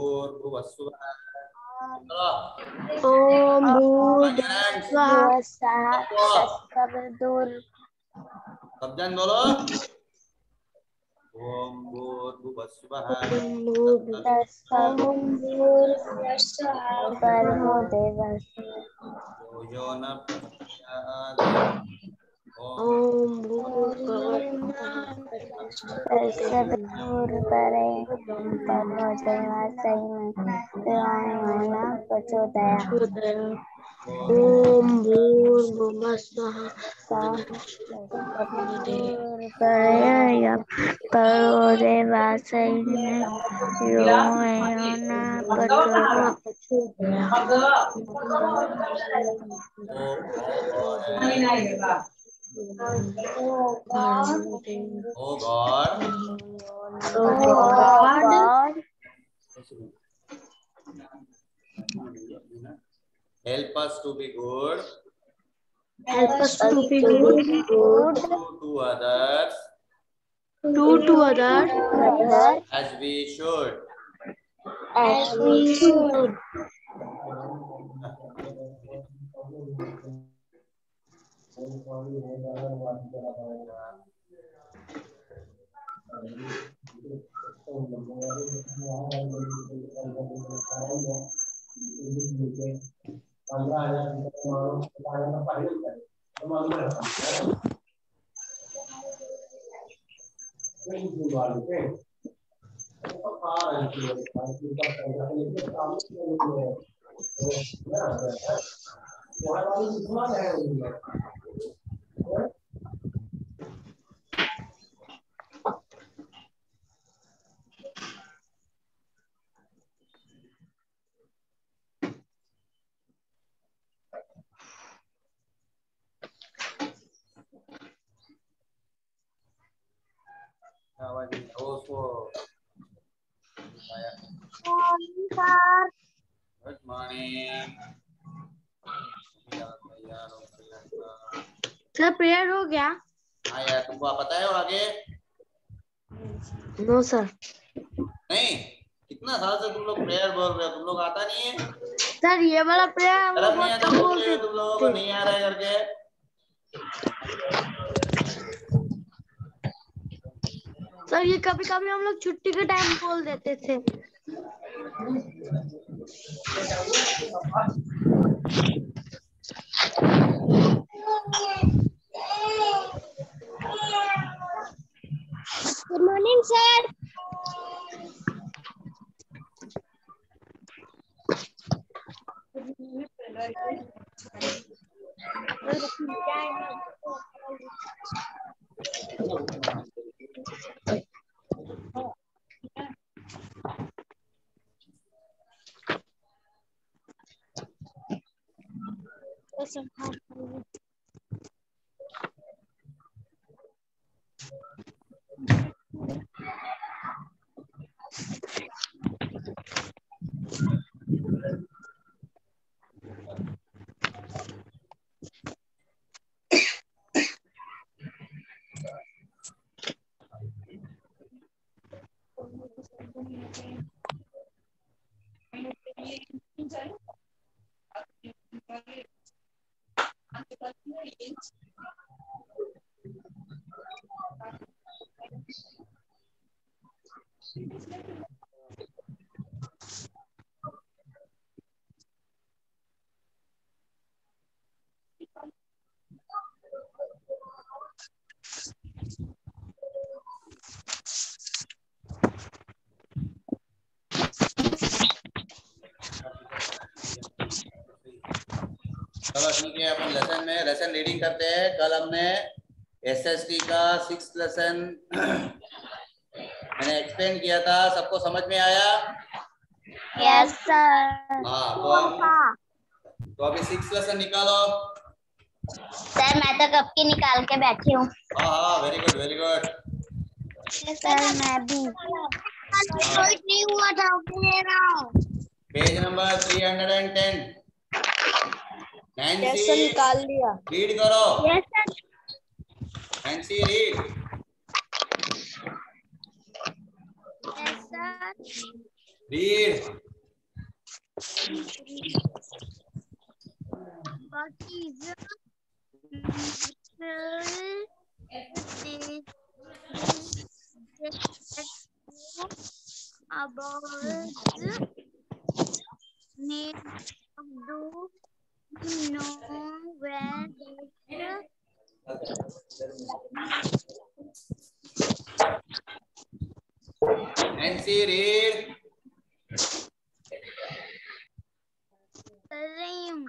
भूर्भुवस्सुवः। ओम भूर्भुवस्सुवः सब जन बोलो। ओम भूर्भुवस्सुवः यो न प्रचोदयात्। Om Om भूर्भुवस्सुवः Oh God, help us to be good. Help us to be good To others. to others As we should. as we should. Good morning. Sir prayer हो गया? हाँ यार, तुमको पता है और आगे? No sir. नहीं, कितना साल से तुम लोग प्रेयर बोल रहे हो, तुम लोग आता नहीं है? सर ये वाला प्रेयर हम लोग नहीं बहुत आता कम बोलते हो बोलते तुम लोगों को, थे। नहीं आ रहा है करके। सर ये कभी कभी हम लोग छुट्टी के टाइम बोल देते थे। Good morning sir. चलो ठीक है, अपन लेसन रीडिंग करते हैं। कल हमने एसएसटी का 6th लेसन मैंने एक्सप्लेन किया था, सबको समझ में आया? Yes sir. हाँ, तो अभी 6th लेसन निकालो। सर मैं तो कब की निकाल के बैठी हूँ। हाँ, very good very good. Sir मैं भी नहीं हुआ था, पेज नंबर 310। नैन्सी निकाल लिया। रीड करो। Yes sir. Nancy read. Yes sir. Read. What is about need do you know where that Nancy, read. rhyme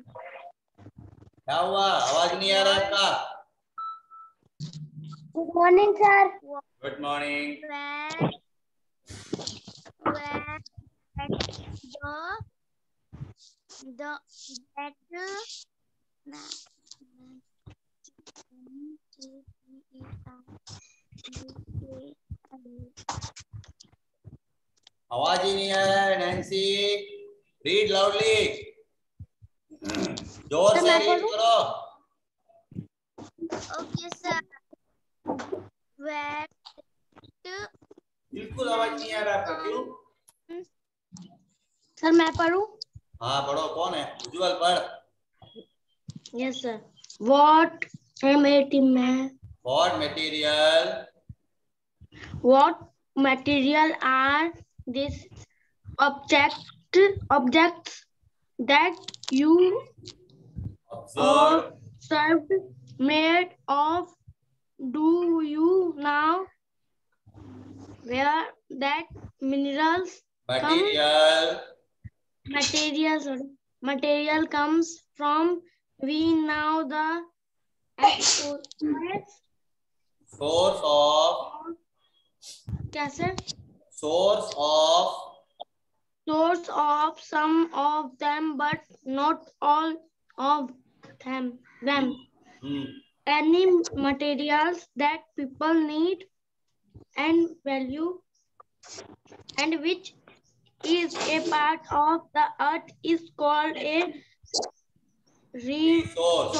क्या हुआ? आवाज नहीं आ रहा आपका? Good morning, sir. Good morning. Where the आवाज ही नहीं आ रहा है नैन्सी. Read loudly. जोर से रीड करो. Okay, sir. Where बिल्कुल आवाज नहीं आ रहा आपका. क्यों? सर मैं पढ़ूं? हाँ पढ़ो. कौन है? उज्जवल पढ़. Yes, sir. What What material? What material are these objects that you Observe. observed made of? Do you know where that minerals Material. material comes from? We know the Source of. क्या sir? Source of. Source of some of them, but not all of them. Any materials that people need and value, and which is a part of the earth, is called a resource.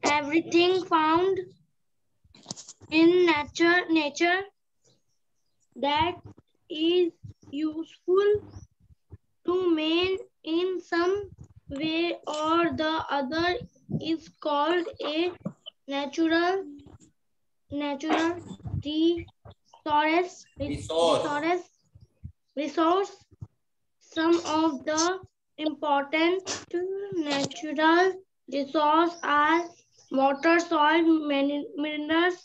Everything found in nature that is useful to man in some way or the other is called a natural resource. Some of the important natural resources are water, soil, minerals,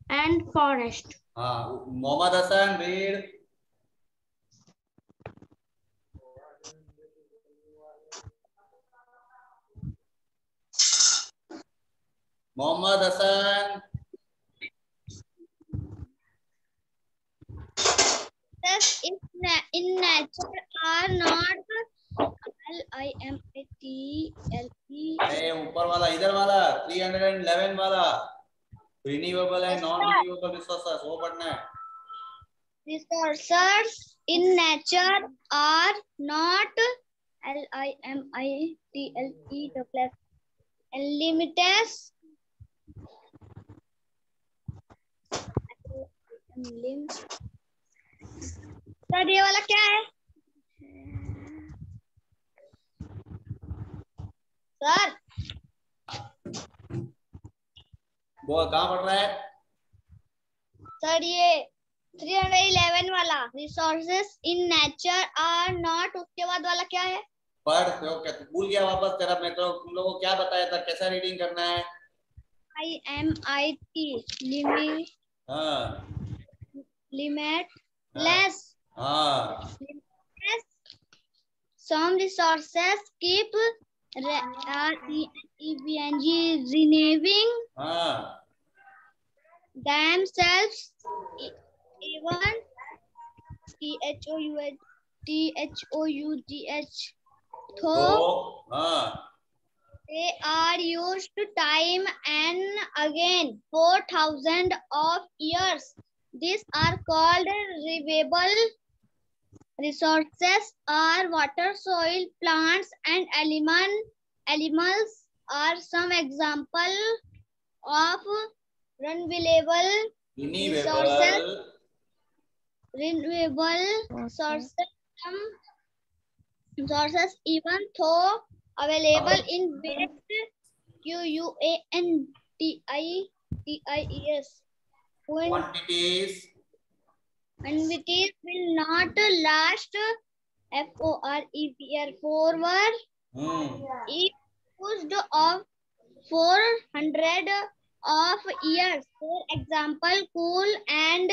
and forest. Mohammad Hassan, read. Mohammad Hassan. In nature are not LIMITLE. ऊपर वाला, इधर वाला 311 वाला. Renewable and non-renewable resources, वो पढ़ना है. Resources in nature are not LIMITLE limited. Sir ये वाला क्या है? सर वो कहाँ पढ़ रहा है? सर ये 311 वाला resources in nature are not, उसके बाद वाला क्या है? पढ़. तू भूल गया वापस तेरा. मैं तो तुम लोगों को क्या बताया था, कैसा रीडिंग करना है? LIMIT limitless. Some resources keep renewing themselves, even THOUGH, though they are used time and again for thousands of years. These are called renewable resources. Are water, soil, plants, and animals are some example of renewable resources. renewable sources even though available in waste QUANTITIES Quantities. quantities will not last forward if used of 400 of years. For example, coal and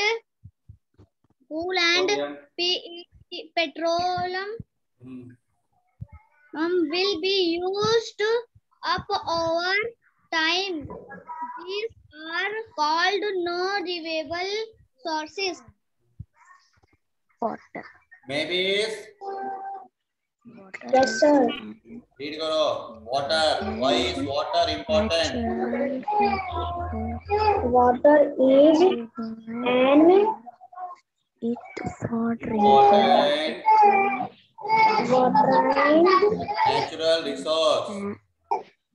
petroleum will be used up over time. These are called non-renewable sources. Water. Maybe is. Yes, sir. Read karo. Water. Why is water important? Water is an it for Important water natural resource.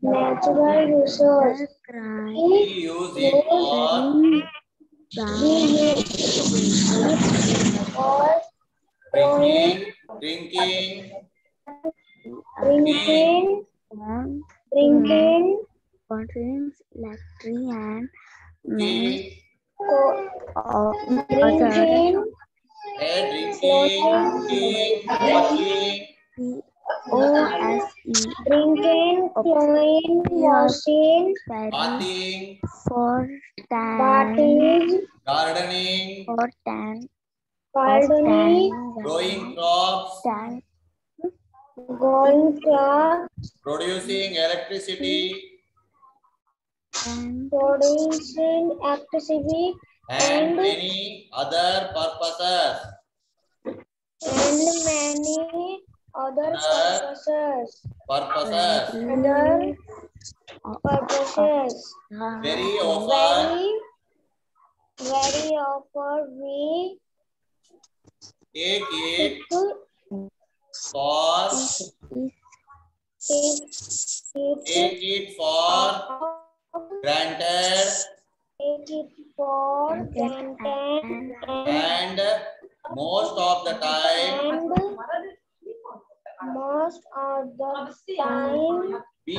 natural resource. We use it for drinking, contains electric and cooking, drinking, washing, drinking, clothing, washing, bathing, bathing, gardening, growing crops, producing electricity, producing electricity, and many other purposes. Very often we take it for granted and most of the time we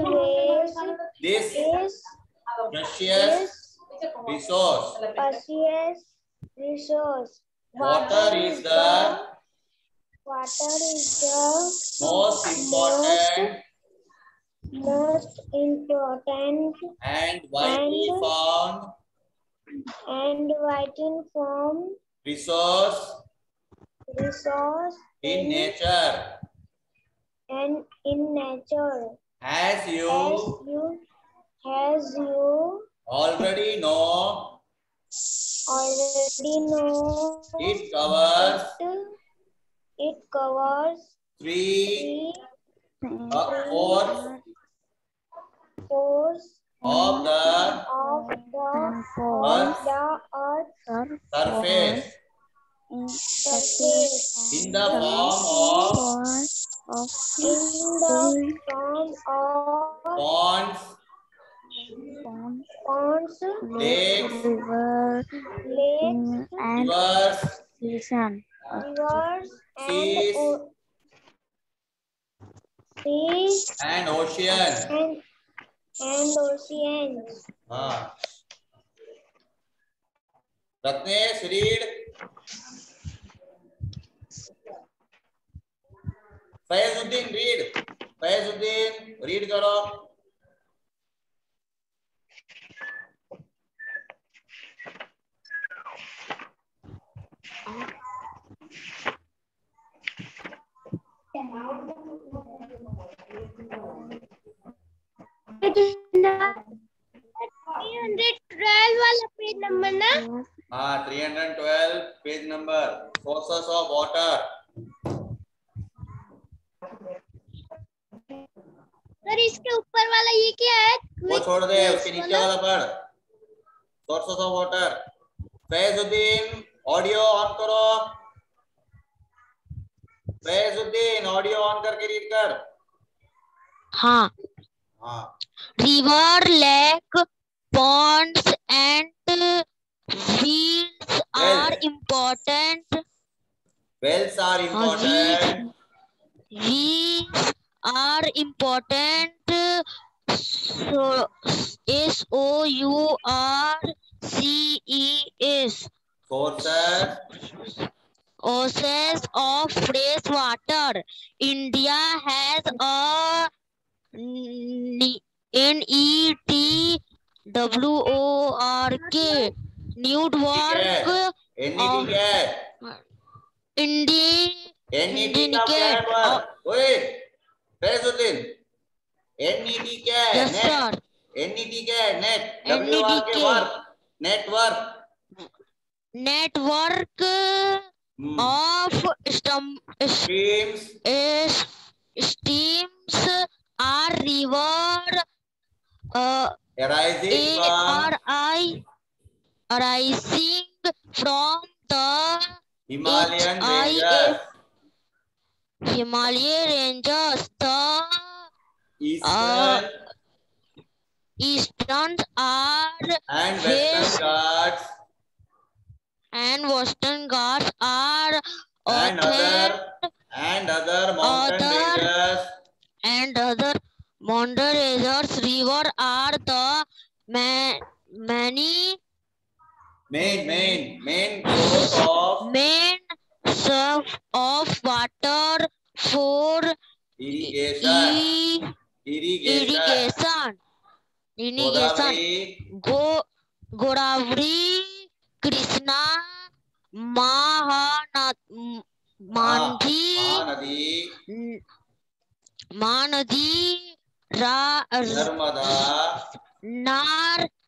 waste this precious resource. Water is the most important and widely found resource in nature. As you already know, it covers 3/4 of the Earth's surface in the form of ponds, lakes, rivers, seas, and oceans. Ratnesh, read. Faizuddin, read. Faizuddin, read karo. वाला page number ना? 312 page number. Sources of water. Sir इसके ऊपर वाला ये क्या है? वो छोड़ दे, उसके नीचे वाला पढ़. Sources of water. Faizuddin, audio on करो. फैजुद्दीन, ऑडियो ऑन करके रीड कर. हाँ. River, lake, ponds and fields important. Wells are important. These are important. So, sources. Sources. Sources of fresh water. India has a NETWORK network NET क्या है? NET का क्या है word? ओए फैजुद्दीन, NET क्या है? Yes, sir. NET क्या है? Net. NET WORK work. Network. Network of Streams. streams are river Arising from the Himalayan ranges. Himalayan ranges. The eastern are And Western Ghats. Western Ghats are And other mountain ranges. And other mountain ranges. River are the main source of water for irrigation. Godavari, Krishna, Mahanadi,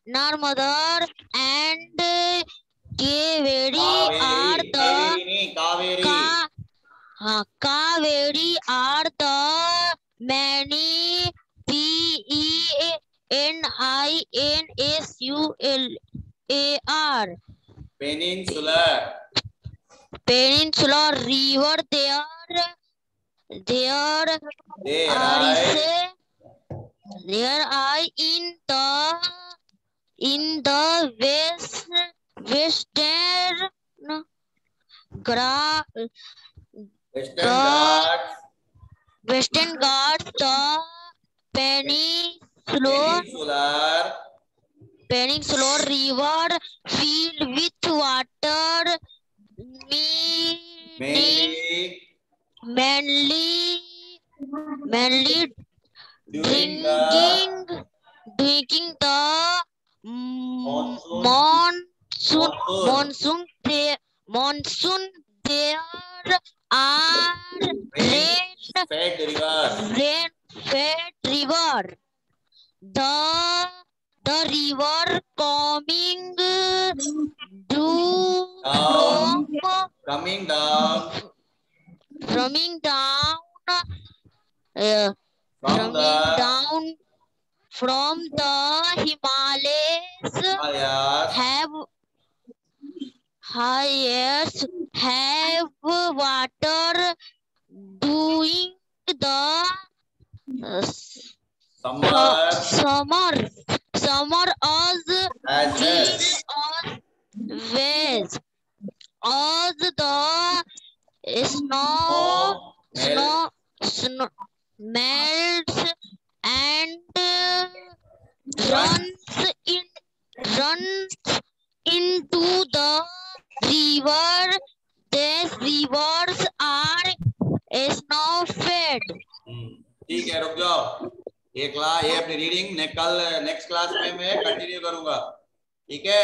Narmada and Kaveri are the many PENINSULAR Peninsular river. There are in the Western Ghats, the Peninsular river filled with water, mainly drinking the monsoon. There are rain-fed river. The river coming down from the Himalayas have water during the summer as the snow melts and runs into the river. These rivers are snow fed. ठीक है, रुक जाओ. ये अपनी reading next class में मैं continue करूंगा. ठीक है.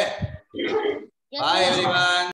Bye everyone.